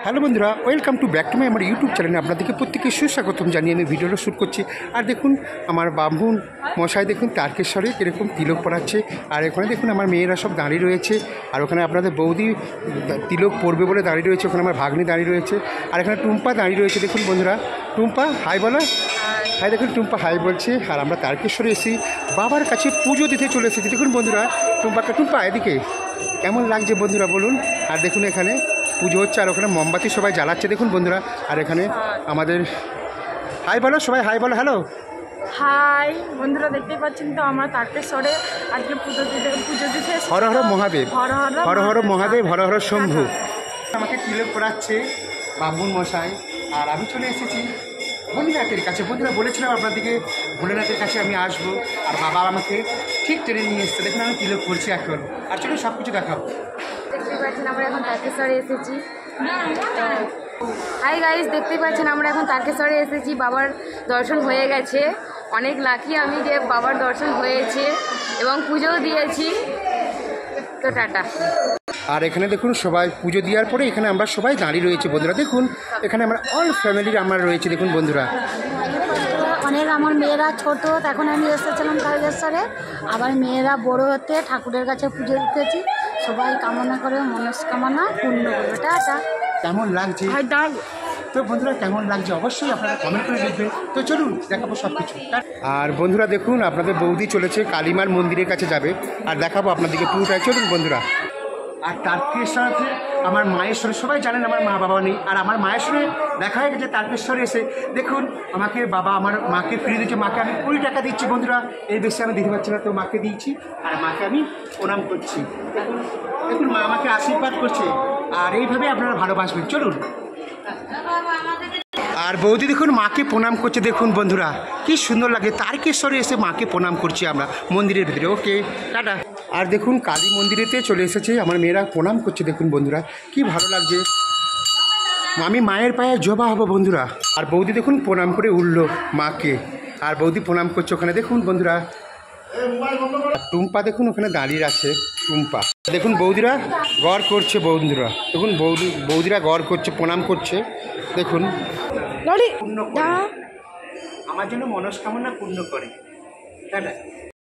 Hello বন্ধুরা, welcome to back to my আমার YouTube চ্যানেলে আপনাদেরকে প্রত্যেককে সুস্বাগতম জানিয়ে আমি ভিডিওটা শ্যুট করছি। আর দেখুন আমার ব্রাহ্মণ মশাই দেখুন তারকেশ্বরে কীরকম তিলক পড়াচ্ছে। আর এখানে দেখুন আমার মেয়েরা সব দাঁড়িয়ে রয়েছে। আর ওখানে আপনাদের বৌদি তিলক পড়বে বলে দাঁড়িয়ে রয়েছে। ওখানে আমার ভাগ্নি দাঁড়িয়ে রয়েছে। আর এখানে টুম্পা দাঁড়িয়ে রয়েছে। দেখুন বন্ধুরা, টুম্পা হাই বলো। হাই দেখুন টুম্পা হাই বলছে। আর আমরা তারকেশ্বরে এসেছি বাবার কাছে পুজো দিতে চলে এসেছি। দেখুন বন্ধুরা টুম্পা এদিকে কেমন লাগছে বন্ধুরা বলুন। আর দেখুন এখানে পুজো হচ্ছে আর ওখানে মোমবাতি সবাই জ্বালাচ্ছে দেখুন বন্ধুরা। আর এখানে আমাদের হাই বলো, সবাই হাই বলো। হ্যালো হাই বন্ধুরা, দেখতেই পাচ্ছেন তো আমরা তারকেশ্বরে আজকে পুজো দিতে হর হর মহাদেব, হর হর মহাদেব, হর হর শম্ভু। আমাকে তিলক পড়াচ্ছে ব্রাহ্মণ মশাই। আর আমি চলে এসেছি ভোলেনাথের কাছে। বন্ধুরা বলেছিলাম আপনাদেরকে ভোলেনাথের কাছে আমি আসবো। আর বাবা আমাকে ঠিক ট্রেনে নিয়ে এসছে। দেখুন আমি তিলক করছি এখন। আর চলুন সব কিছু দেখাবো। দেখতেই পাচ্ছেন আমরা এখন তারকেশ্বরে এসেছি। হাই গাইস, দেখতেই পাচ্ছেন আমরা এখন তারকেশ্বরে এসেছি। বাবার দর্শন হয়ে গেছে। অনেক লাকি আমি যে বাবার দর্শন হয়েছে এবং পুজোও দিয়েছি। তো টাটা। আর এখানে দেখুন সবাই পুজো দেওয়ার পরে এখানে আমরা সবাই দাঁড়িয়ে রয়েছে বন্ধুরা। দেখুন এখানে আমরা অল ফ্যামিলির আমরা রয়েছে দেখুন বন্ধুরা। অনেক আমার মেয়েরা ছোট, তখন আমি এসেছিলাম তারকেশ্বরে। আবার মেয়েরা বড় হতে ঠাকুরের কাছে পুজো দিতেছি। সবাই কামনা করে মনস্কামনা পূর্ণ করবে। টাটা। কেমন লাগছে তো বন্ধুরা, কেমন লাগছে অবশ্যই আপনারা কমেন্ট করে লিখবেন। তো চলুন দেখাবো সব কিছু। আর বন্ধুরা দেখুন আপনাদের বৌদি চলেছে কালীমার মন্দিরের কাছে যাবে। আর দেখাবো আপনাদেরকে পুরোটাই। চলুন বন্ধুরা। আর তারকেশ্বরে আমার মায়ের সঙ্গে সবাই জানেন আমার মা বাবা নেই। আর আমার মায়ের সঙ্গে দেখা হয়ে গেছে তারকেশ্বরে এসে। দেখুন আমাকে বাবা আমার মাকে ফিরিয়ে দিচ্ছে। মাকে আমি 20 টাকা দিচ্ছি বন্ধুরা। এই বেশি আমি দিতে পারছি না, তো মাকে দিয়েছি। আর মাকে আমি প্রণাম করছি। দেখুন মা আমাকে আশীর্বাদ করছে। আর এইভাবে আপনারা ভালোবাসবেন। চলুন। আর বৌদি দেখুন মাকে প্রণাম করছে। দেখুন বন্ধুরা কি সুন্দর লাগে। তারকেশ্বরে এসে মাকে প্রণাম করছি আমরা মন্দিরের ভিতরে। ওকে টাটা। আর দেখুন কালী মন্দিরেতে চলে এসেছে আমার মেয়েরা প্রণাম করছে। দেখুন বন্ধুরা কি ভালো লাগছে। আমি মায়ের পায়ে জবা হব বন্ধুরা। আর বৌদি দেখুন প্রণাম করে উঠলো মাকে। আর বৌদি প্রণাম করছে ওখানে দেখুন বন্ধুরা। টুম্পা দেখুন ওখানে দাঁড়িয়ে আছে। টুম্পা দেখুন বৌদিরা গড় করছে বন্ধুরা। দেখুন বৌদিরা গড় করছে, প্রণাম করছে। দেখুন পূর্ণ করে আমার জন্য মনস্কামনা পূর্ণ করে।